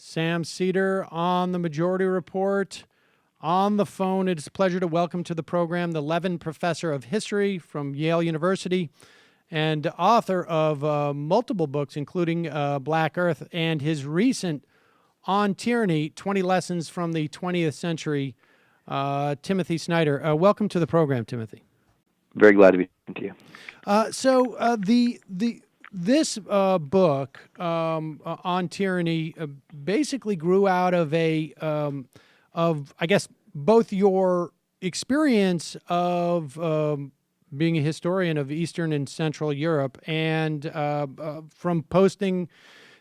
Sam Seder on the Majority Report. On the phone, it is a pleasure to welcome to the program the Levin Professor of History from Yale University and author of multiple books, including Black Earth, and his recent On Tyranny, 20 Lessons from the 20th Century, Timothy Snyder. Welcome to the program, Timothy. Very glad to be talking to you. This book On Tyranny basically grew out of I guess, both your experience of being a historian of Eastern and Central Europe and from posting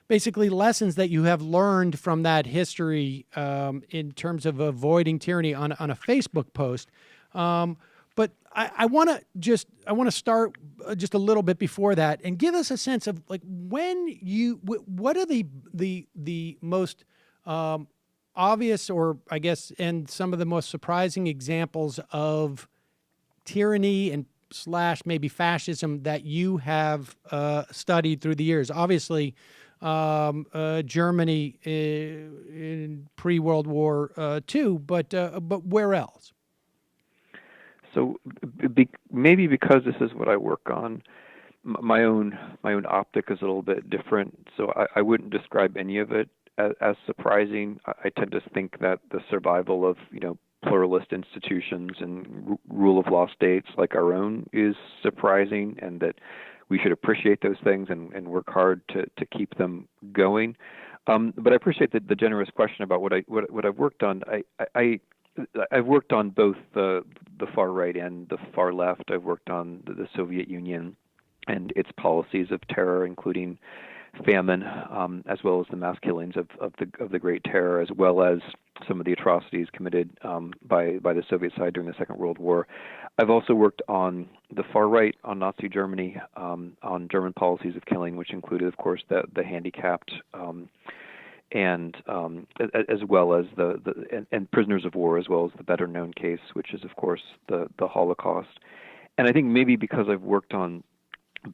basically lessons that you have learned from that history in terms of avoiding tyranny on a Facebook post. But I want to start just a little bit before that and give us a sense of like what are the most obvious, or I guess, and some of the most surprising examples of tyranny and / maybe fascism that you have studied through the years. Obviously, Germany in pre-World War II, but where else? So maybe because this is what I work on, my own optic is a little bit different. So I wouldn't describe any of it as surprising. I tend to think that the survival of pluralist institutions and rule of law states like our own is surprising, and that we should appreciate those things and work hard to keep them going. But I appreciate the generous question about what I've worked on. I've worked on both the far right and the far left. I've worked on the Soviet Union and its policies of terror, including famine, as well as the mass killings of the Great Terror, as well as some of the atrocities committed by the Soviet side during the Second World War. I've also worked on the far right, on Nazi Germany, on German policies of killing, which included, of course, the handicapped, and as well as and prisoners of war, as well as the better known case, which is, of course, the Holocaust. And I think maybe because I've worked on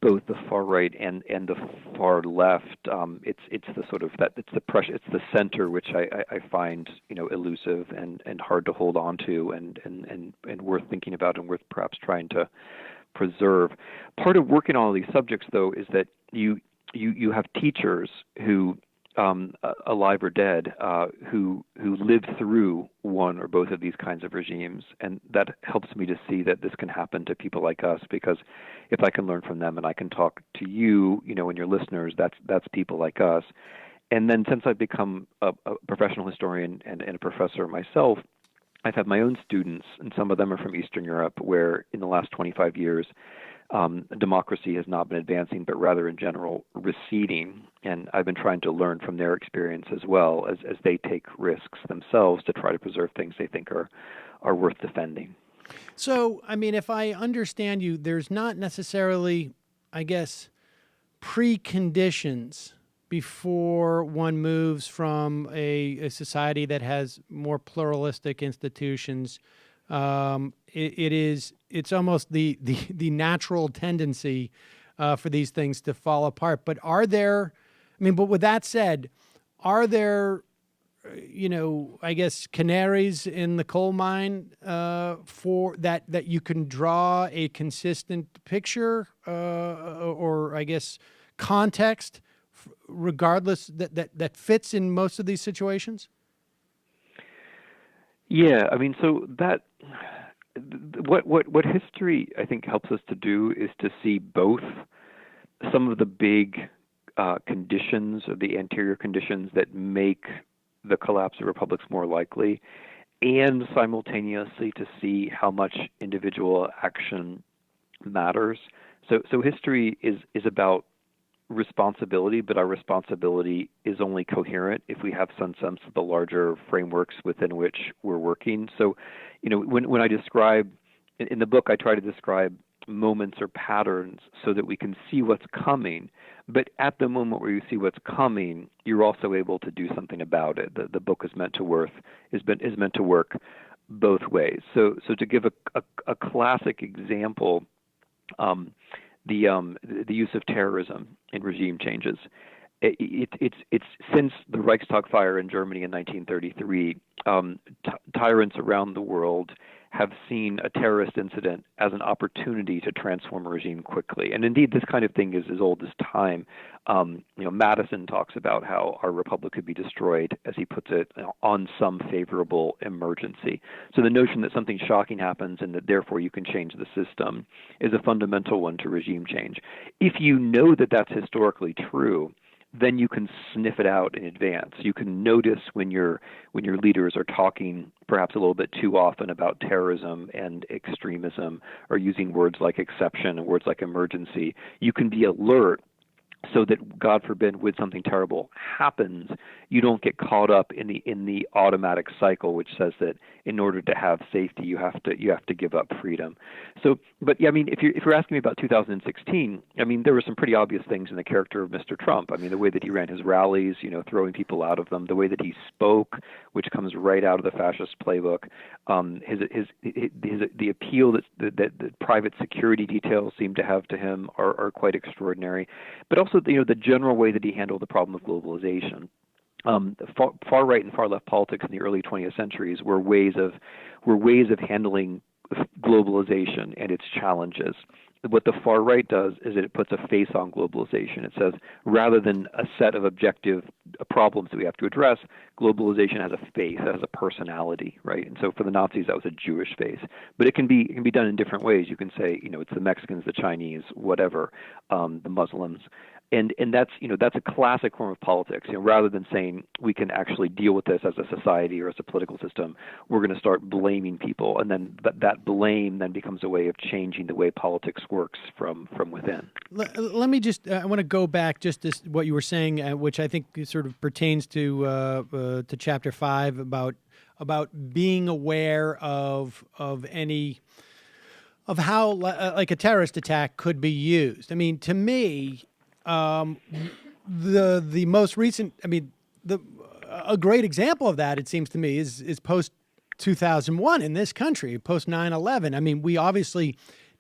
both the far right and the far left, it's the sort of it's the center, which I find elusive and hard to hold on to, and worth thinking about, and worth perhaps trying to preserve. Part of working on all these subjects, though, is that you have teachers who, alive or dead, who lived through one or both of these kinds of regimes, and that helps me to see that this can happen to people like us, because if I can learn from them and I can talk to you, and your listeners, that's people like us. And then since I've become a professional historian and a professor myself, I've had my own students, and some of them are from Eastern Europe, where in the last 25 years, democracy has not been advancing, but rather in general receding. And I've been trying to learn from their experience as well, as they take risks themselves to try to preserve things they think are worth defending. So, I mean, if I understand you, there's not necessarily, I guess, preconditions before one moves from a society that has more pluralistic institutions. It's almost the natural tendency for these things to fall apart. But but with that said, are there, I guess, canaries in the coal mine for that you can draw a consistent picture or I guess context, regardless that fits in most of these situations? Yeah, I mean, so that what history I think helps us to do is to see both some of the big conditions, or the anterior conditions that make the collapse of republics more likely, and simultaneously to see how much individual action matters. So history is about responsibility, but our responsibility is only coherent if we have some sense of the larger frameworks within which we're working. So, when I describe in the book, I try to describe moments or patterns so that we can see what's coming. But at the moment where you see what's coming, you're also able to do something about it. The book is meant to work both ways. So to give a classic example, the use of terrorism in regime changes. it's since the Reichstag fire in Germany in 1933, tyrants around the world have seen a terrorist incident as an opportunity to transform a regime quickly. And indeed, this kind of thing is as old as time. Madison talks about how our republic could be destroyed, as he puts it, on some favorable emergency. So the notion that something shocking happens and that therefore you can change the system is a fundamental one to regime change. If you know that that's historically true, then you can sniff it out in advance. You can notice when your leaders are talking perhaps a little bit too often about terrorism and extremism, or using words like exception and words like emergency. You can be alert so that, God forbid, when something terrible happens, you don't get caught up in the automatic cycle, which says that in order to have safety, you have to give up freedom. So, but yeah, I mean, if you're asking me about 2016, I mean, there were some pretty obvious things in the character of Mr. Trump. I mean, the way that he ran his rallies, throwing people out of them, the way that he spoke, which comes right out of the fascist playbook, the appeal that the private security details seem to have to him are quite extraordinary. But also, the general way that he handled the problem of globalization. The far right and far left politics in the early 20th centuries were ways of handling globalization and its challenges. What the far right does is that it puts a face on globalization. It says, rather than a set of objective problems that we have to address, globalization has a face, it has a personality, right? And so for the Nazis, that was a Jewish face. But it can be done in different ways. You can say, it's the Mexicans, the Chinese, whatever, the Muslims. And that's a classic form of politics. Rather than saying we can actually deal with this as a society or as a political system, we're going to start blaming people, and then that blame then becomes a way of changing the way politics works from within. Let me just I want to go back just to what you were saying, which I think sort of pertains to Chapter 5 about being aware of how like a terrorist attack could be used. I mean, to me. The most recent, a great example of that, it seems to me, is post 2001 in this country, post 9/11. I mean, we obviously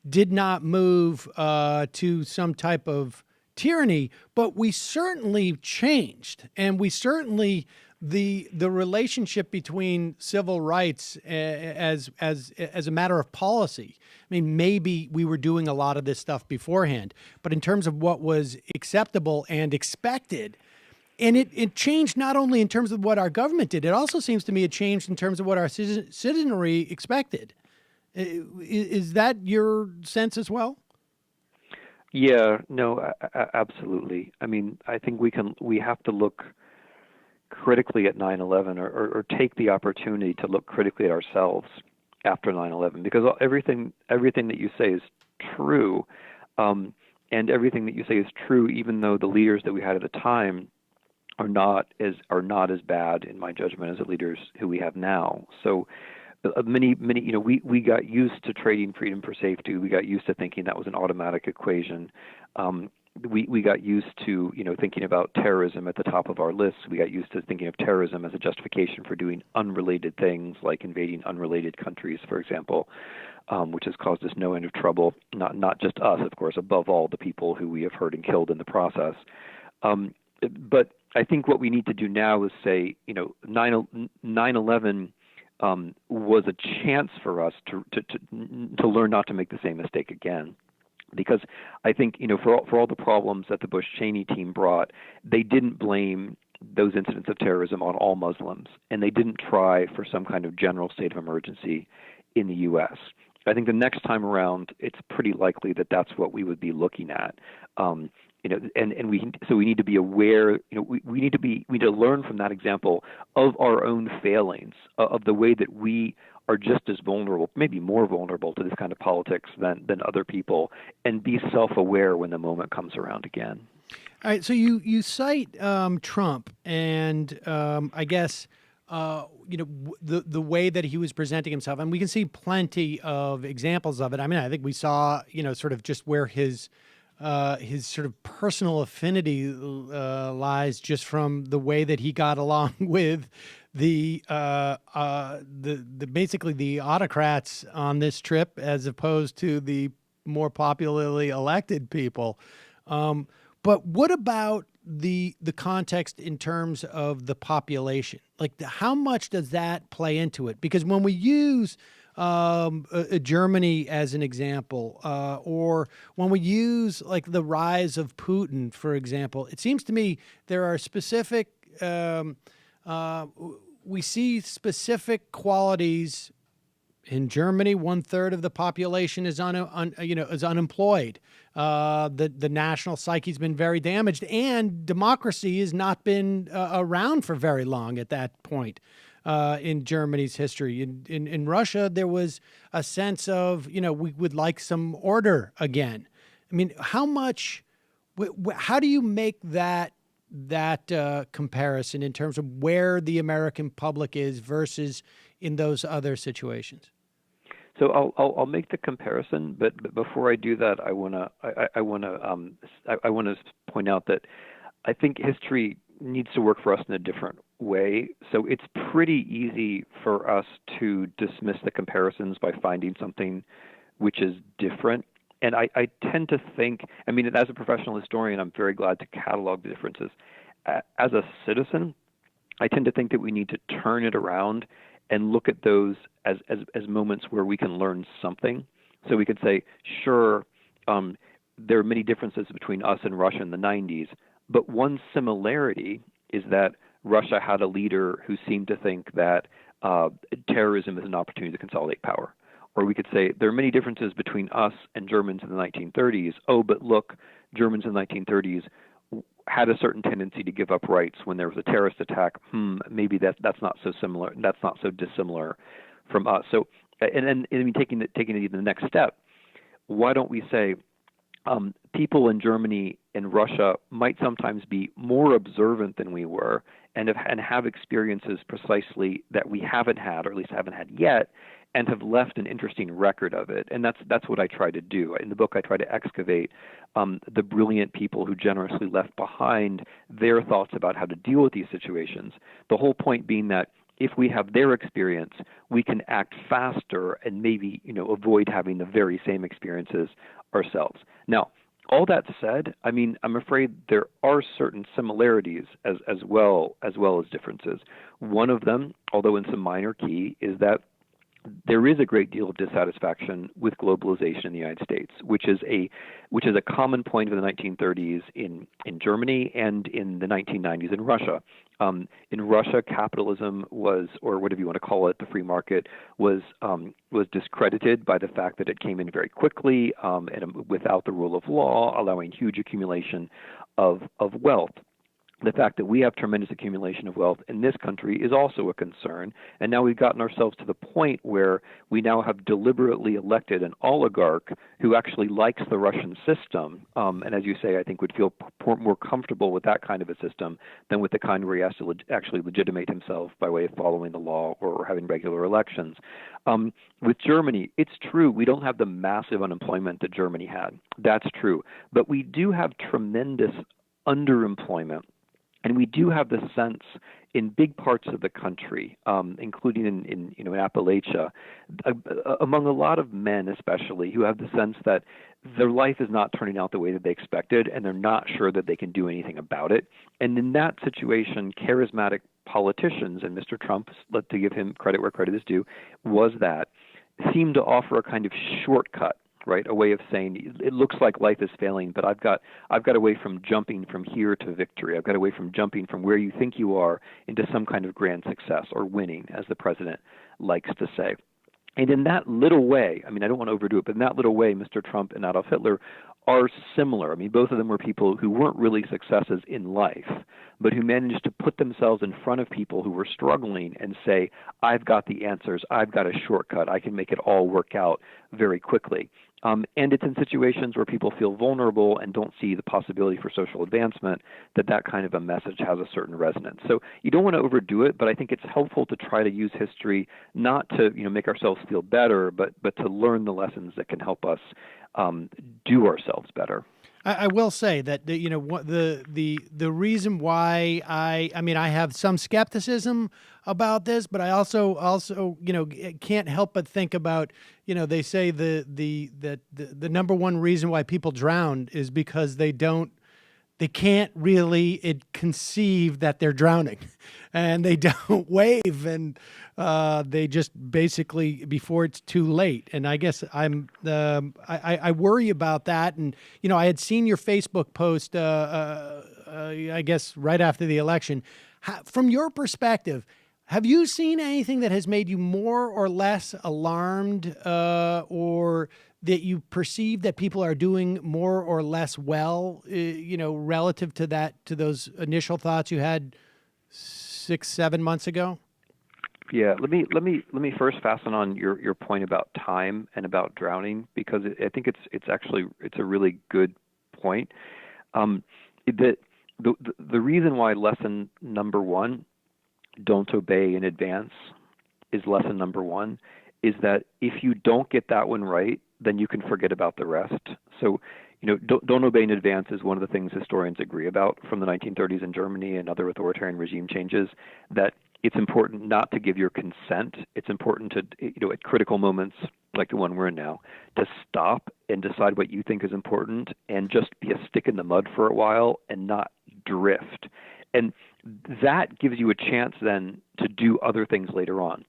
did not move to some type of tyranny, but we certainly changed, and we certainly the relationship between civil rights as a matter of policy. I mean, maybe we were doing a lot of this stuff beforehand, but in terms of what was acceptable and expected, and it changed not only in terms of what our government did, it also seems to me it changed in terms of what our citizenry expected. Is that your sense as well? Yeah, no, absolutely. I mean, I think we have to look critically at 9/11 or take the opportunity to look critically at ourselves after 9/11, because everything that you say is true, and everything that you say is true even though the leaders that we had at the time are not as bad, in my judgment, as the leaders who we have now. So many we got used to trading freedom for safety. We got used to thinking that was an automatic equation. We got used to thinking about terrorism at the top of our lists. We got used to thinking of terrorism as a justification for doing unrelated things, like invading unrelated countries, for example, which has caused us no end of trouble. Not just us, of course, above all the people who we have hurt and killed in the process. But I think what we need to do now is say, 9/11 was a chance for us to learn not to make the same mistake again. Because I think, for all the problems that the Bush-Cheney team brought, they didn't blame those incidents of terrorism on all Muslims, and they didn't try for some kind of general state of emergency in the U.S. I think the next time around, it's pretty likely that that's what we would be looking at. And we need to be aware. We need to learn from that example of our own failings, of the way that we are just as vulnerable, maybe more vulnerable to this kind of politics than other people, and be self-aware when the moment comes around again. All right, so you cite Trump, and I guess the way that he was presenting himself, and we can see plenty of examples of it. I mean, I think we saw sort of just where his sort of personal affinity lies, just from the way that he got along with the basically the autocrats on this trip, as opposed to the more popularly elected people. But what about the context in terms of the population? Like, how much does that play into it? Because when we use Germany as an example, or when we use like the rise of Putin, for example, it seems to me there are specific, we see specific qualities. In Germany, 1/3 of the population is is unemployed. The national psyche's been very damaged, and democracy has not been around for very long at that point in Germany's history. In Russia, there was a sense of we would like some order again. I mean, how much? How do you make that comparison in terms of where the American public is versus in those other situations? So I'll make the comparison, but before I do that, I wanna point out that I think history needs to work for us in a different way. So it's pretty easy for us to dismiss the comparisons by finding something which is different. And I tend to think, I mean, as a professional historian, I'm very glad to catalog the differences. As a citizen, I tend to think that we need to turn it around and look at those as moments where we can learn something. So we could say, sure, there are many differences between us and Russia in the 90s, but one similarity is that Russia had a leader who seemed to think that terrorism is an opportunity to consolidate power. Or we could say there are many differences between us and Germans in the 1930s. Oh, but look, Germans in the 1930s had a certain tendency to give up rights when there was a terrorist attack. Maybe that's not so similar. That's not so dissimilar from us. So, and I mean, taking it even the next step, why don't we say people in Germany and Russia might sometimes be more observant than we were, and have experiences precisely that we haven't had, or at least haven't had yet, and have left an interesting record of it. And that's what I try to do. In the book, I try to excavate the brilliant people who generously left behind their thoughts about how to deal with these situations. The whole point being that if we have their experience, we can act faster and maybe avoid having the very same experiences ourselves. Now, all that said, I mean, I'm afraid there are certain similarities as well as differences. One of them, although in some minor key, is that there is a great deal of dissatisfaction with globalization in the United States, which is a common point of the 1930s in Germany and in the 1990s in Russia. In Russia, capitalism was, or whatever you want to call it, the free market was discredited by the fact that it came in very quickly and without the rule of law, allowing huge accumulation of wealth. The fact that we have tremendous accumulation of wealth in this country is also a concern. And now we've gotten ourselves to the point where we now have deliberately elected an oligarch who actually likes the Russian system. And as you say, I think would feel more comfortable with that kind of a system than with the kind where he has to actually legitimate himself by way of following the law or having regular elections. With Germany, it's true, we don't have the massive unemployment that Germany had. That's true. But we do have tremendous underemployment. And we do have the sense in big parts of the country, including in Appalachia, among a lot of men especially, who have the sense that their life is not turning out the way that they expected, and they're not sure that they can do anything about it. And in that situation, charismatic politicians, and Mr. Trump, to give him credit where credit is due, seemed to offer a kind of shortcut. Right, a way of saying it looks like life is failing, but I've got a way from jumping from here to victory. I've got a way from jumping from where you think you are into some kind of grand success or winning, as the president likes to say. And in that little way, I mean, I don't want to overdo it, but in that little way, Mr. Trump and Adolf Hitler are similar. I mean, both of them were people who weren't really successes in life, but who managed to put themselves in front of people who were struggling and say, I've got the answers, I've got a shortcut, I can make it all work out very quickly. And it's in situations where people feel vulnerable and don't see the possibility for social advancement that kind of a message has a certain resonance. So you don't want to overdo it, but I think it's helpful to try to use history not to make ourselves feel better, but to learn the lessons that can help us do ourselves better. I will say that the reason why I have some skepticism about this, but I also can't help but think about they say the number one reason why people drown is because they don't they can't really conceive that they're drowning, and they don't wave, and they just basically before it's too late. And I guess I worry about that. And I had seen your Facebook post, I guess right after the election. From your perspective, have you seen anything that has made you more or less alarmed, or that you perceive that people are doing more or less well, relative to those initial thoughts you had 6-7 months ago? Yeah, let me first fasten on your point about time and about drowning, because I think it's a really good point. That the reason why lesson number one, don't obey in advance, is lesson number one, is that if you don't get that one right, then you can forget about the rest. So, don't obey in advance is one of the things historians agree about from the 1930s in Germany and other authoritarian regime changes, that it's important not to give your consent. It's important to, at critical moments like the one we're in now, to stop and decide what you think is important and just be a stick in the mud for a while and not drift. And that gives you a chance then to do other things later on.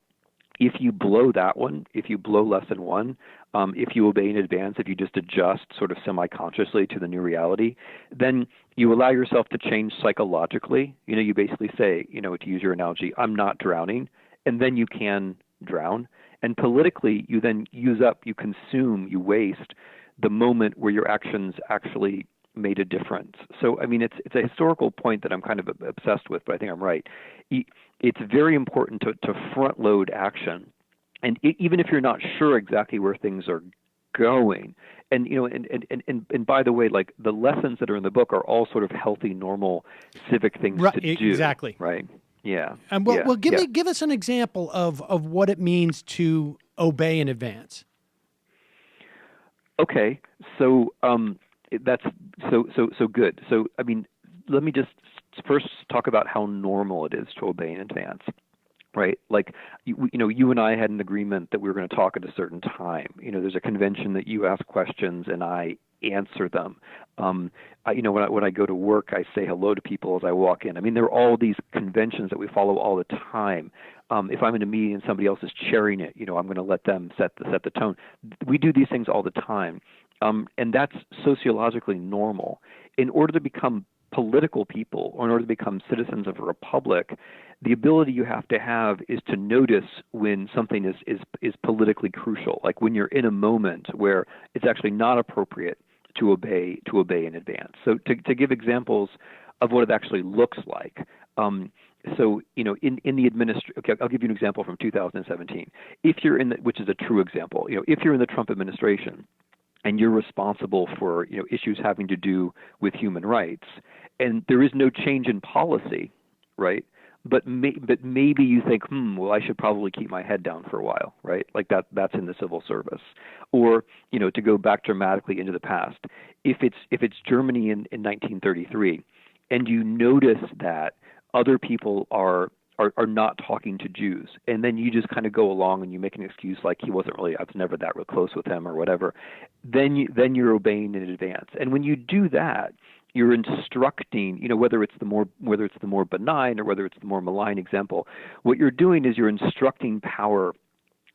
If you blow that one, if you blow lesson one, if you obey in advance, if you just adjust sort of semi-consciously to the new reality, then you allow yourself to change psychologically. You basically say, to use your analogy, I'm not drowning, and then you can drown. And politically, you then use up, you consume, you waste the moment where your actions actually made a difference. So, it's a historical point that I'm kind of obsessed with, but I think I'm right. It's very important to front load action. And even if you're not sure exactly where things are going, and by the way, like the lessons that are in the book are all sort of healthy, normal civic things to do. Exactly. Right. Yeah. And give us an example of what it means to obey in advance. Okay. So that's so good. So let me just first talk about how normal it is to obey in advance. Right? Like, you and I had an agreement that we were going to talk at a certain time. There's a convention that you ask questions and I answer them. When I go to work, I say hello to people as I walk in. There are all these conventions that we follow all the time. If I'm in a meeting and somebody else is chairing it, I'm going to let them set the tone. We do these things all the time. And that's sociologically normal. In order to become political people, or in order to become citizens of a republic, the ability you have to have is to notice when something is politically crucial, like when you're in a moment where it's actually not appropriate to obey in advance. So to give examples of what it actually looks like. In the administration, okay, I'll give you an example from 2017. If you're which is a true example, if you're in the Trump administration and you're responsible for issues having to do with human rights, and there is no change in policy, right? But maybe you think, well, I should probably keep my head down for a while, right? Like that's in the civil service. Or, to go back dramatically into the past, if it's Germany in 1933, and you notice that other people are not talking to Jews, and then you just kind of go along and you make an excuse like I was never that real close with him or whatever, then you're obeying in advance. And when you do that, you're instructing, whether it's the more benign or whether it's the more malign example, what you're doing is you're instructing power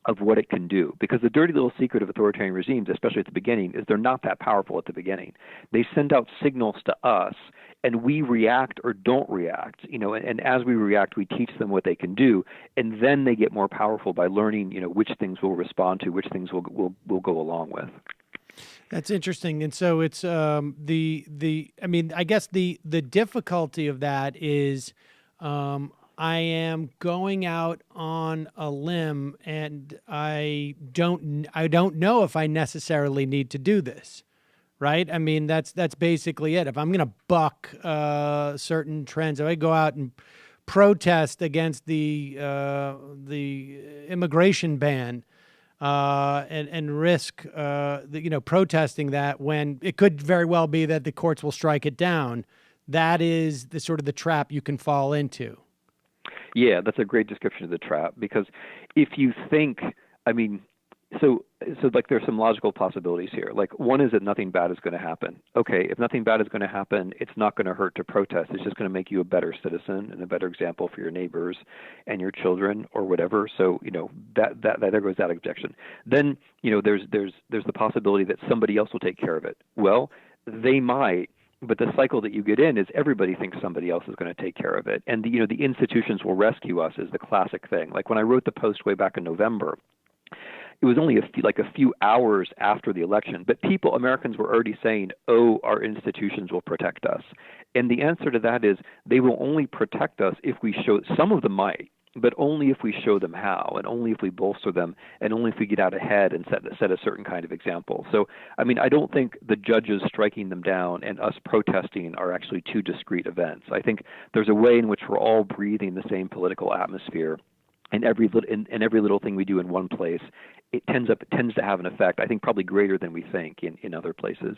of what it can do. Because the dirty little secret of authoritarian regimes, especially at the beginning, is they're not that powerful at the beginning. They send out signals to us, and we react or don't react, and as we react, we teach them what they can do, and then they get more powerful by learning, which things we'll respond to, which things we'll go along with. That's interesting. And so it's I guess the difficulty of that is I am going out on a limb, and I don't know if I necessarily need to do this. Right? That's basically it. If I'm going to buck certain trends, if I go out and protest against the immigration ban, and risk protesting that when it could very well be that the courts will strike it down, that is the sort of the trap you can fall into. Yeah, that's a great description of the trap, because if you think, So, like there's some logical possibilities here. Like one is that nothing bad is going to happen. Okay, if nothing bad is going to happen, it's not going to hurt to protest. It's just going to make you a better citizen and a better example for your neighbors and your children or whatever. So, that there goes that objection. Then, there's the possibility that somebody else will take care of it. Well, they might. But the cycle that you get in is everybody thinks somebody else is going to take care of it. And the institutions will rescue us is the classic thing. Like when I wrote the post way back in November, it was only a few hours after the election, but Americans were already saying, oh, our institutions will protect us. And the answer to that is they will only protect us if we show, some of them might, but only if we show them how, and only if we bolster them, and only if we get out ahead and set a certain kind of example. So, I don't think the judges striking them down and us protesting are actually two discrete events. I think there's a way in which we're all breathing the same political atmosphere, and every little thing we do in one place, it tends to have an effect, I think, probably greater than we think in other places.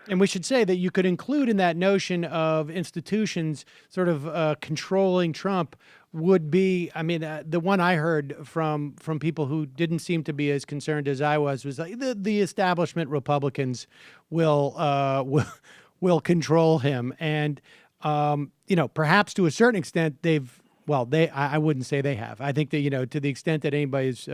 And we should say that you could include in that notion of institutions sort of controlling Trump would be, the one I heard from people who didn't seem to be as concerned as I was like the establishment Republicans will control him, and perhaps to a certain extent I wouldn't say they have. I think that to the extent that anybody's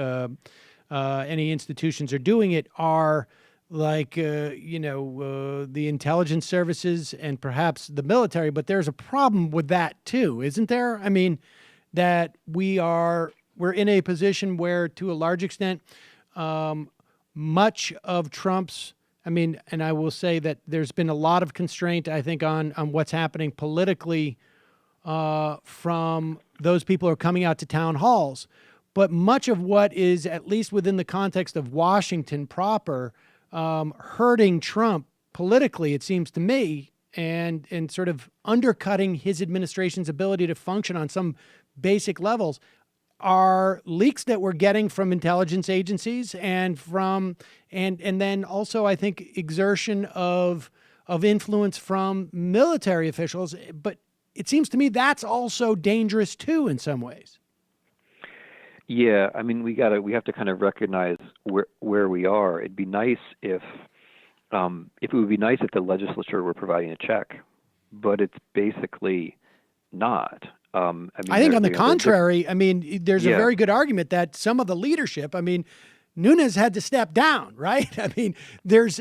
any institutions are doing it are like the intelligence services and perhaps the military, but there's a problem with that too, isn't there? That we're in a position where, to a large extent, much of Trump's, and I will say that there's been a lot of constraint, I think, on what's happening politically from those people who are coming out to town halls. But much of what is, at least within the context of Washington proper, hurting Trump politically, it seems to me, and sort of undercutting his administration's ability to function on some basic levels, are leaks that we're getting from intelligence agencies and then also, I think, exertion of influence from military officials. But it seems to me that's also dangerous too in some ways. Yeah, we have to kind of recognize where we are. It'd be nice if it would be nice if the legislature were providing a check, but it's basically not. I think on the contrary, there's a very good argument that some of the leadership, Nunes had to step down, right? There's,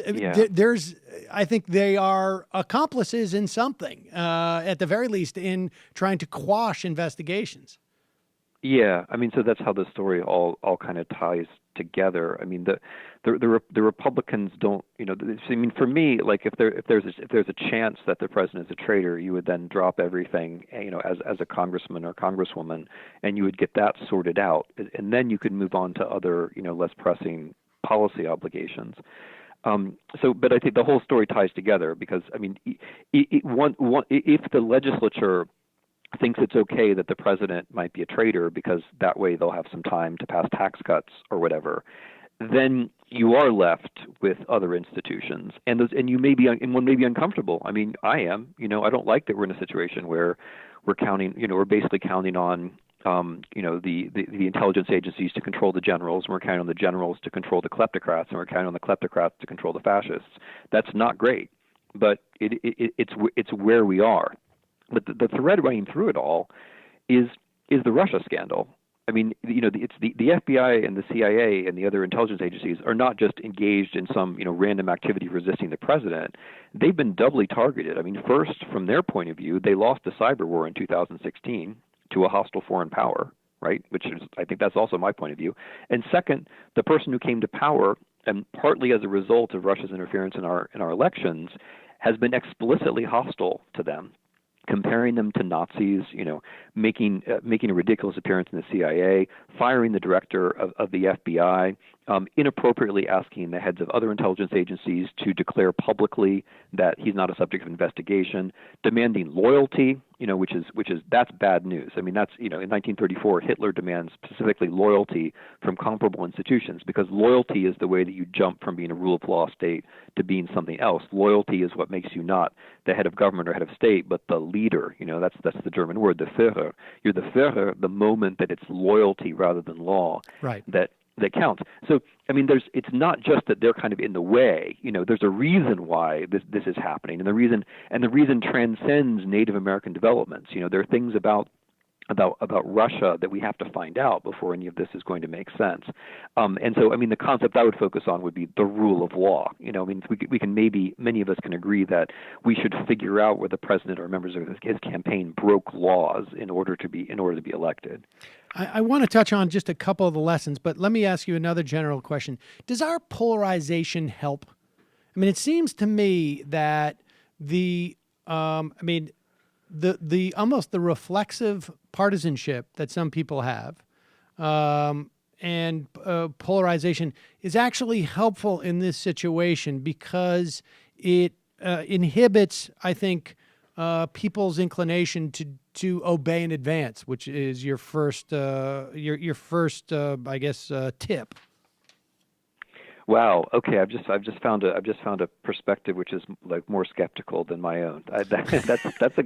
I think they are accomplices in something, at the very least, in trying to quash investigations. Yeah, so that's how the story all kind of ties together. The Republicans don't, for me, like if there's a chance that the president is a traitor, you would then drop everything, as a congressman or congresswoman, and you would get that sorted out, and then you could move on to other, less pressing policy obligations. But I think the whole story ties together because, if the legislature thinks it's okay that the president might be a traitor because that way they'll have some time to pass tax cuts or whatever, then you are left with other institutions, and you may be one may be uncomfortable. I am. I don't like that we're in a situation where we're counting. We're basically counting on the intelligence agencies to control the generals, and we're counting on the generals to control the kleptocrats, and we're counting on the kleptocrats to control the fascists. That's not great, but it's where we are. But the thread running through it all is the Russia scandal. It's the FBI and the CIA and the other intelligence agencies are not just engaged in some random activity resisting the president. They've been doubly targeted. First, from their point of view, they lost the cyber war in 2016 to a hostile foreign power, right? Which is, I think that's also my point of view. And second, the person who came to power, and partly as a result of Russia's interference in our elections, has been explicitly hostile to them, comparing them to Nazis, making a ridiculous appearance in the CIA, firing the director of the FBI, inappropriately asking the heads of other intelligence agencies to declare publicly that he's not a subject of investigation, demanding loyalty, which is that's bad news. That's in 1934 Hitler demands specifically loyalty from comparable institutions because loyalty is the way that you jump from being a rule of law state to being something else. Loyalty is what makes you not the head of government or head of state, but the leader. That's the German word, the Führer. You're the Führer the moment that it's loyalty rather than law. Right. that counts. So, I mean, it's not just that they're kind of in the way. There's a reason why this is happening, and the reason transcends Native American developments. There are things about Russia that we have to find out before any of this is going to make sense. And so, I mean, the concept I would focus on would be the rule of law. I mean, we can many of us can agree that we should figure out where the president or members of his campaign broke laws in order to be elected. I want to touch on just a couple of the lessons, but let me ask you another general question. Does our polarization help? I mean, it seems to me that the almost the reflexive partisanship that some people have, and polarization is actually helpful in this situation because it inhibits, I think, people's inclination to obey in advance, which is your first, I guess, tip. Wow. Okay. I've just found a perspective which is like more skeptical than my own. That's a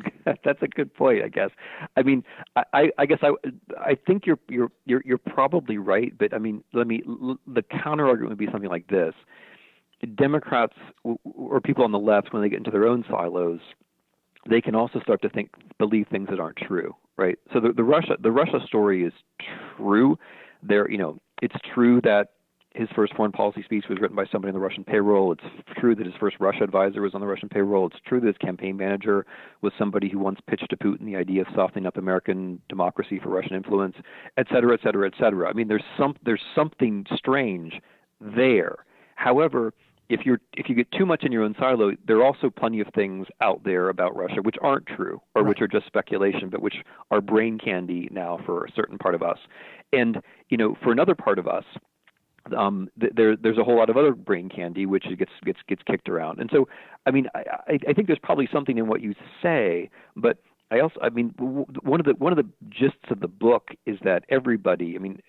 good point, I guess. I mean, I guess I think you're probably right, but I mean, the counter argument would be something like this: Democrats or people on the left, when they get into their own silos, they can also start to believe things that aren't true, right? So the Russia story is true. It's true that his first foreign policy speech was written by somebody on the Russian payroll. It's true that his first Russia advisor was on the Russian payroll. It's true that his campaign manager was somebody who once pitched to Putin the idea of softening up American democracy for Russian influence, et cetera, et cetera, et cetera. I mean, there's something strange there. However, if you get too much in your own silo, there are also plenty of things out there about Russia which aren't true or which are just speculation, but which are brain candy now for a certain part of us. And for another part of us, there's a whole lot of other brain candy which gets kicked around. And so, I mean, I think there's probably something in what you say, but I mean, one of the gists of the book is that everybody, I mean,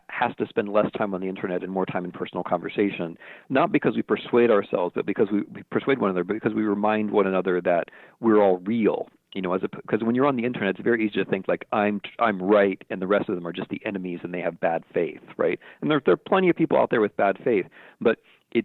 has to spend less time on the internet and more time in personal conversation, not because we persuade ourselves, but because we persuade one another, but because we remind one another that we're all real. Because when you're on the internet, it's very easy to think like I'm right and the rest of them are just the enemies and they have bad faith, right? And there are plenty of people out there with bad faith, but I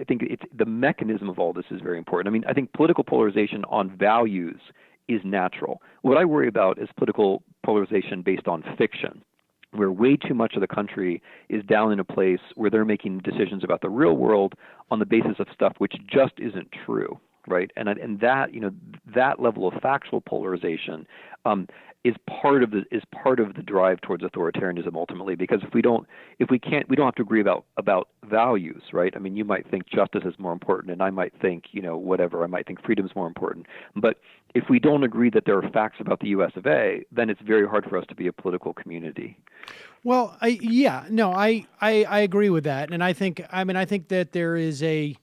think it's the mechanism of all this is very important. I mean, I think political polarization on values is natural. What I worry about is political polarization based on fiction, where way too much of the country is down in a place where they're making decisions about the real world on the basis of stuff which just isn't true. Right, and that that level of factual polarization is part of the drive towards authoritarianism ultimately. Because we don't have to agree about values, right? I mean, you might think justice is more important, and I might think whatever. I might think freedom is more important. But if we don't agree that there are facts about the U.S. of A., then it's very hard for us to be a political community. Well, I agree with that, and I think that there is a.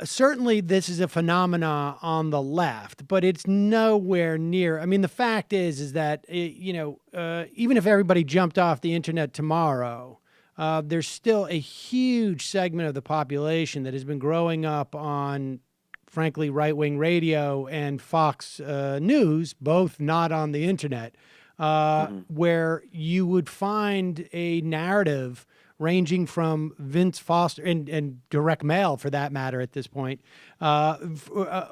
Certainly, this is a phenomena on the left, but it's nowhere near. I mean, the fact is that even if everybody jumped off the internet tomorrow, there's still a huge segment of the population that has been growing up on, frankly, right-wing radio and Fox News, both not on the internet, where you would find a narrative ranging from Vince Foster and direct mail, for that matter, at this point,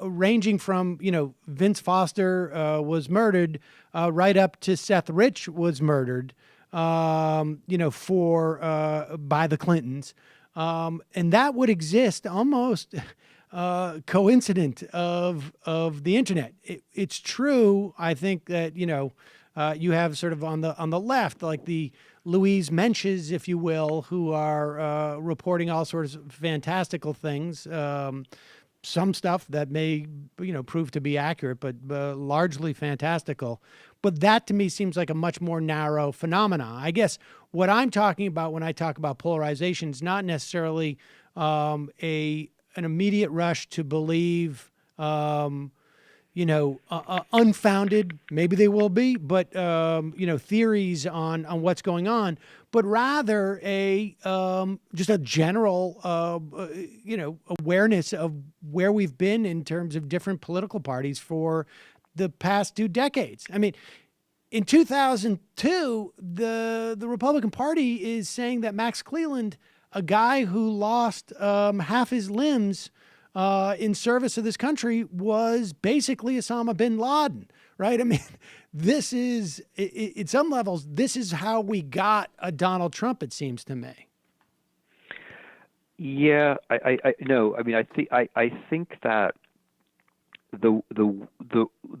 ranging from Vince Foster was murdered, right up to Seth Rich was murdered, by the Clintons, and that would exist almost coincident of the internet. It's true, I think, that you have sort of on the left, like the Louise Menches, if you will, who are reporting all sorts of fantastical things, some stuff that may prove to be accurate, but largely fantastical. But that to me seems like a much more narrow phenomena. I guess what I'm talking about when I talk about polarization is not necessarily an immediate rush to believe unfounded, maybe they will be, but, theories on what's going on, but rather just a general, awareness of where we've been in terms of different political parties for the past 2 decades. I mean, in 2002, the Republican Party is saying that Max Cleland, a guy who lost half his limbs in service of this country, was basically Osama bin Laden, right? I mean, this is, at some levels, this is how we got a Donald Trump, it seems to me. Yeah, I no. I mean, I think that the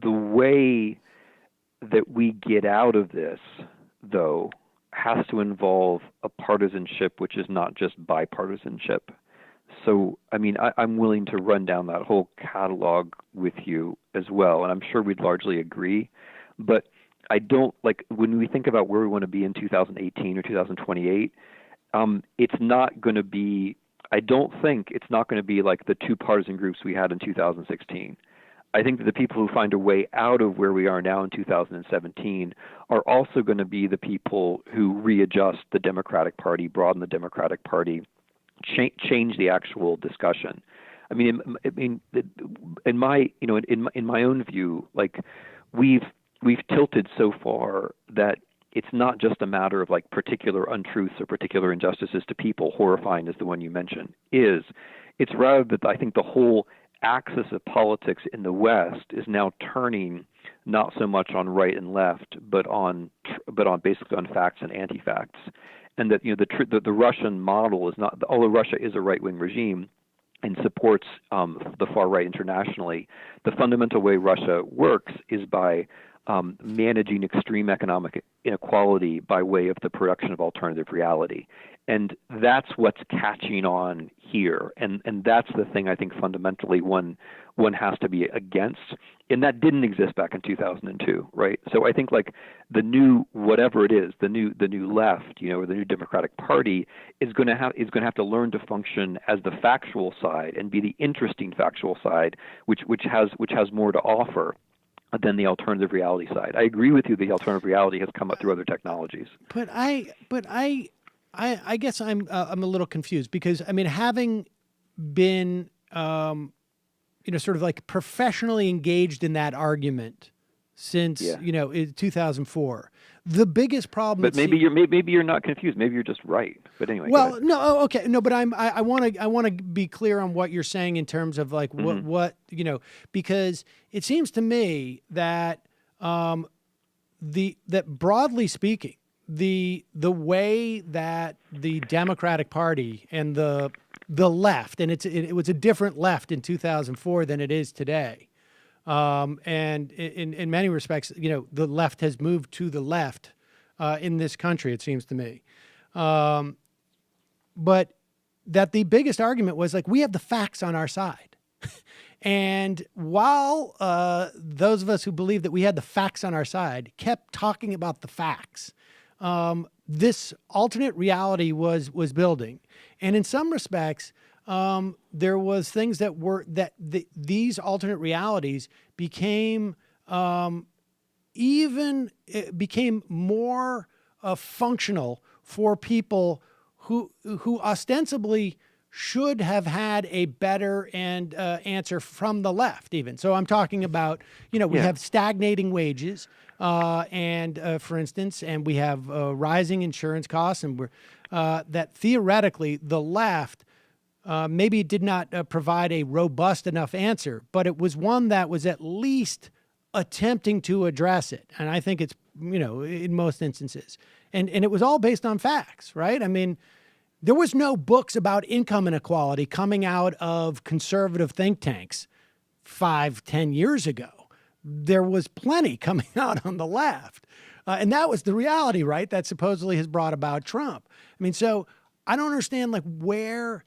way that we get out of this, though, has to involve a partisanship which is not just bipartisanship. So, I mean, I'm willing to run down that whole catalog with you as well, and I'm sure we'd largely agree. But I don't, like, when we think about where we want to be in 2018 or 2028, it's not going to be, I don't think it's not going to be like the two partisan groups we had in 2016. I think that the people who find a way out of where we are now in 2017 are also going to be the people who readjust the Democratic Party, broaden the Democratic Party, change the actual discussion. I mean, in my, you know, in my own view, like we've tilted so far that it's not just a matter of like particular untruths or particular injustices to people, horrifying as the one you mentioned is. It's rather that I think the whole axis of politics in the West is now turning not so much on right and left, but on basically on facts and anti-facts, and that, you know, the Russian model is not, although Russia is a right-wing regime and supports the far right internationally, the fundamental way Russia works is by managing extreme economic inequality by way of the production of alternative reality. And that's what's catching on here. And that's the thing I think fundamentally one has to be against. And that didn't exist back in 2002, right? So I think like the new, whatever it is, the new left, you know, or the new Democratic Party is going to have to learn to function as the factual side and be the interesting factual side, which has more to offer than the alternative reality side. I agree with you. The alternative reality has come up through other technologies. But I guess I'm a little confused because, I mean, having been, you know, sort of like professionally engaged in that argument since, you know, 2004, the biggest problem. But maybe you're not confused. Maybe you're just right. But anyway. Well, no, okay, no, but I want to be clear on what you're saying in terms of like what you know, because it seems to me that that broadly speaking, the way that the Democratic Party and the left, and it was a different left in 2004 than it is today. And in many respects, you know, the left has moved to the left in this country, it seems to me. But that the biggest argument was like, we have the facts on our side. And while those of us who believed that we had the facts on our side kept talking about the facts, this alternate reality was building. And in some respects, there was things that were these alternate realities became became more functional for people who ostensibly should have had a better answer from the left even. So I'm talking about, you know, we have stagnating wages for instance, and we have rising insurance costs, and we're that theoretically the left maybe did not provide a robust enough answer, but it was one that was at least attempting to address it. And I think it's, you know, in most instances. And it was all based on facts, right? I mean, there was no books about income inequality coming out of conservative think tanks 5-10 years ago. There was plenty coming out on the left. And that was the reality, right? That supposedly has brought about Trump. I mean, so I don't understand like where,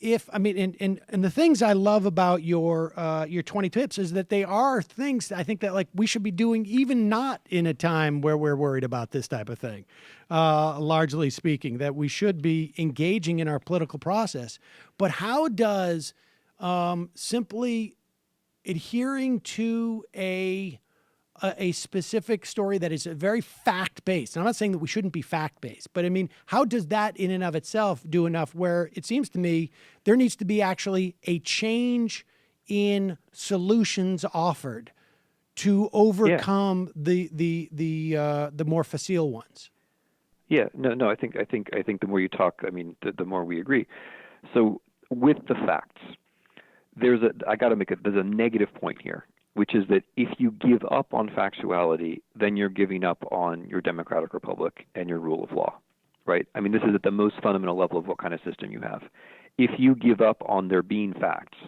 if, I mean, and the things I love about your 20 tips is that they are things I think that like we should be doing even not in a time where we're worried about this type of thing, largely speaking, that we should be engaging in our political process. But how does simply adhering to a specific story that is very fact-based. I'm not saying that we shouldn't be fact-based, but I mean, how does that in and of itself do enough where it seems to me there needs to be actually a change in solutions offered to overcome the more facile ones. Yeah, no. I think the more you talk, I mean, the more we agree. So with the facts, there's a negative point here, which is that if you give up on factuality, then you're giving up on your democratic republic and your rule of law, right? I mean, this is at the most fundamental level of what kind of system you have. If you give up on there being facts,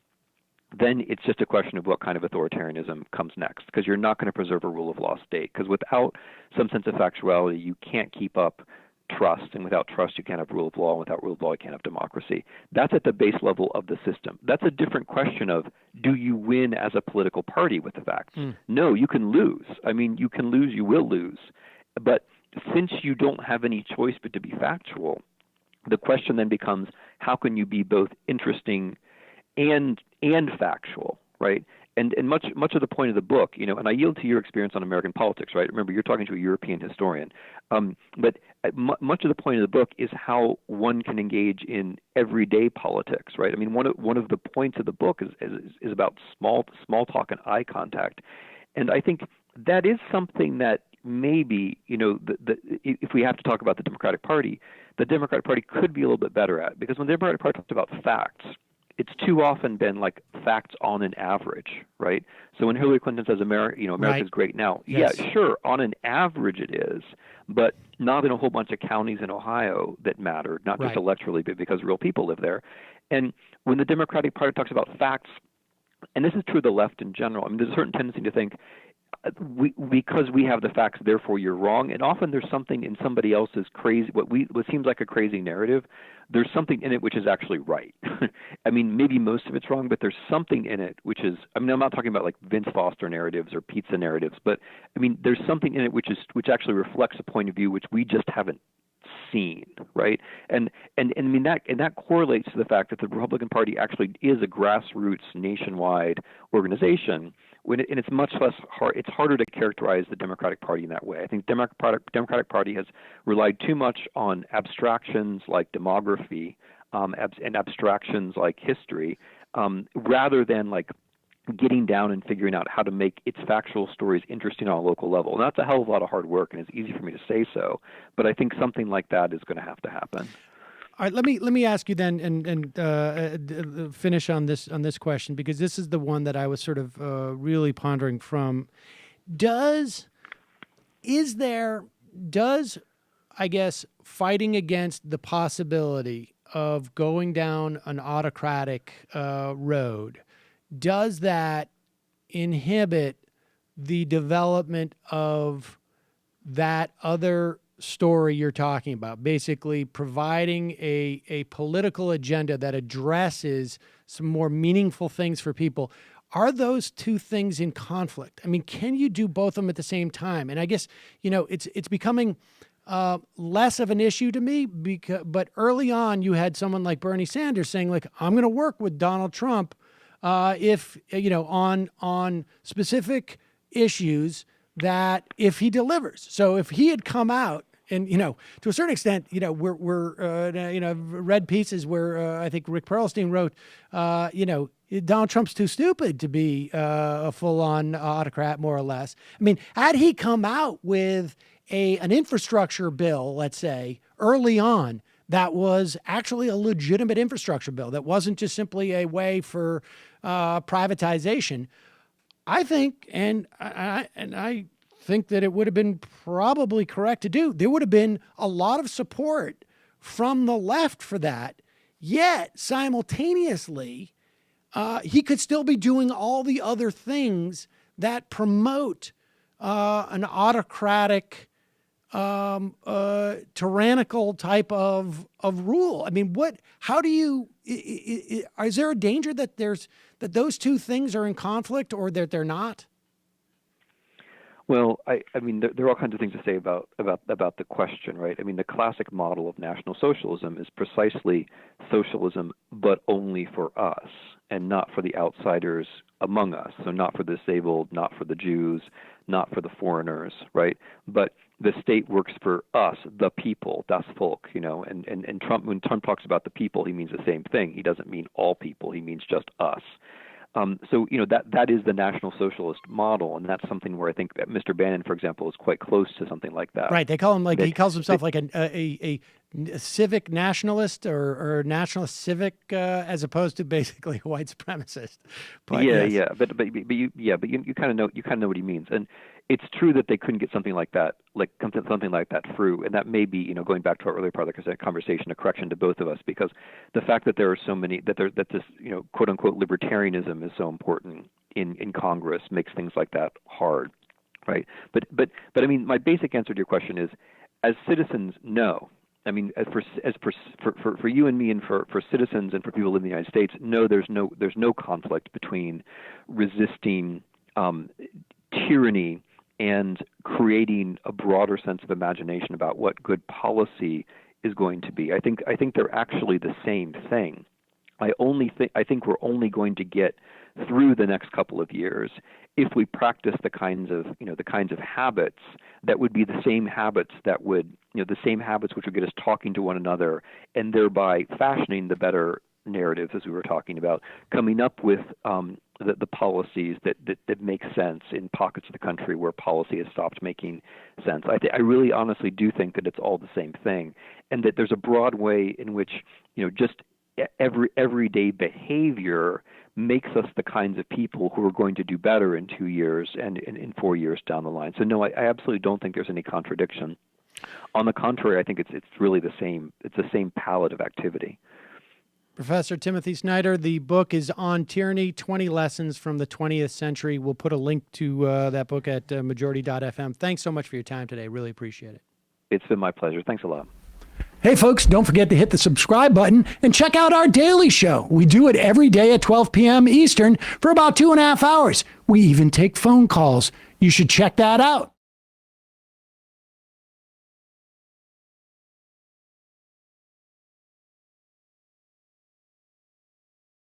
then it's just a question of what kind of authoritarianism comes next, because you're not going to preserve a rule of law state. Because without some sense of factuality, you can't keep up trust, and without trust, you can't have rule of law, and without rule of law, you can't have democracy. That's at the base level of the system. That's a different question of, do you win as a political party with the facts? No, you can lose. I mean, you can lose, you will lose. But since you don't have any choice but to be factual, the question then becomes, how can you be both interesting and factual, right? And much of the point of the book, and I yield to your experience on American politics, right? Remember, you're talking to a European historian. But much of the point of the book is how one can engage in everyday politics, right? I mean, one of the points of the book is about small talk and eye contact, and I think that is something that maybe, if we have to talk about the Democratic Party could be a little bit better at, because when the Democratic Party talks about facts, it's too often been like facts on an average, right? So when Hillary Clinton says America's great now, yes. Yeah, sure, on an average it is, but not in a whole bunch of counties in Ohio that matter, not just electorally, but because real people live there. And when the Democratic Party talks about facts, and this is true of the left in general, I mean, there's a certain tendency to think, because we have the facts, therefore you're wrong. And often there's something in somebody else's crazy, what seems like a crazy narrative. There's something in it which is actually right. I mean, maybe most of it's wrong, but there's something in it which is, I mean, I'm not talking about like Vince Foster narratives or pizza narratives, but I mean, there's something in it which actually reflects a point of view which we just haven't seen, right? And I mean that correlates to the fact that the Republican Party actually is a grassroots nationwide organization. And it's much less hard. It's harder to characterize the Democratic Party in that way. I think Democratic Party has relied too much on abstractions like demography and abstractions like history, rather than like getting down and figuring out how to make its factual stories interesting on a local level. And that's a hell of a lot of hard work, and it's easy for me to say so. But I think something like that is going to have to happen. All right, let me ask you then, and finish on this question, because this is the one that I was sort of really pondering from. Does I guess fighting against the possibility of going down an autocratic road, does that inhibit the development of that other story you're talking about, basically providing a political agenda that addresses some more meaningful things for people? Are those two things in conflict? I mean, can you do both of them at the same time? And I guess, it's becoming less of an issue to me, but early on you had someone like Bernie Sanders saying, like, I'm going to work with Donald Trump if, on specific issues, that if he delivers. So if he had come out and, to a certain extent, I've read pieces where I think Rick Perlstein wrote, Donald Trump's too stupid to be a full-on autocrat, more or less. I mean, had he come out with an infrastructure bill, let's say, early on, that was actually a legitimate infrastructure bill, that wasn't just simply a way for privatization, I think, and I think that it would have been probably correct to do. There would have been a lot of support from the left for that. Yet simultaneously, he could still be doing all the other things that promote an autocratic, tyrannical type of rule. I mean, how do you? Is there a danger that those two things are in conflict, or that they're not? Well, I mean, there are all kinds of things to say about the question, right? I mean, the classic model of National Socialism is precisely socialism, but only for us and not for the outsiders among us. So not for the disabled, not for the Jews, not for the foreigners, right? But the state works for us, the people, das Volk, and Trump, when Trump talks about the people, he means the same thing. He doesn't mean all people. He means just us. So that is the National Socialist model, and that's something where I think that Mr. Bannon, for example, is quite close to something like that. Right. They call him he calls himself like a civic nationalist or nationalist civic, as opposed to basically a white supremacist. But yeah. But you kind of know what he means, and it's true that they couldn't get something like that through, and that may be, going back to our earlier part of the conversation, a correction to both of us, because the fact that there are so many that this quote unquote libertarianism is so important in Congress makes things like that hard, right? But I mean, my basic answer to your question is, as citizens, no. I mean, for you and me, and for citizens and for people living in the United States, no, there's no conflict between resisting tyranny and creating a broader sense of imagination about what good policy is going to be. I think they're actually the same thing. I think we're only going to get through the next couple of years if we practice the kinds of habits that would be the same habits which would get us talking to one another, and thereby fashioning the better narratives, as we were talking about, coming up with the policies that make sense in pockets of the country where policy has stopped making sense. I really honestly do think that it's all the same thing, and that there's a broad way in which just everyday behavior makes us the kinds of people who are going to do better in 2 years and in 4 years down the line. So no, I absolutely don't think there's any contradiction. On the contrary, I think it's really the same. It's the same palette of activity. Professor Timothy Snyder, the book is On Tyranny, 20 Lessons from the 20th Century. We'll put a link to that book at majority.fm. Thanks so much for your time today. Really appreciate it. It's been my pleasure. Thanks a lot. Hey, folks, don't forget to hit the subscribe button and check out our daily show. We do it every day at 12 p.m. Eastern for about 2.5 hours. We even take phone calls. You should check that out.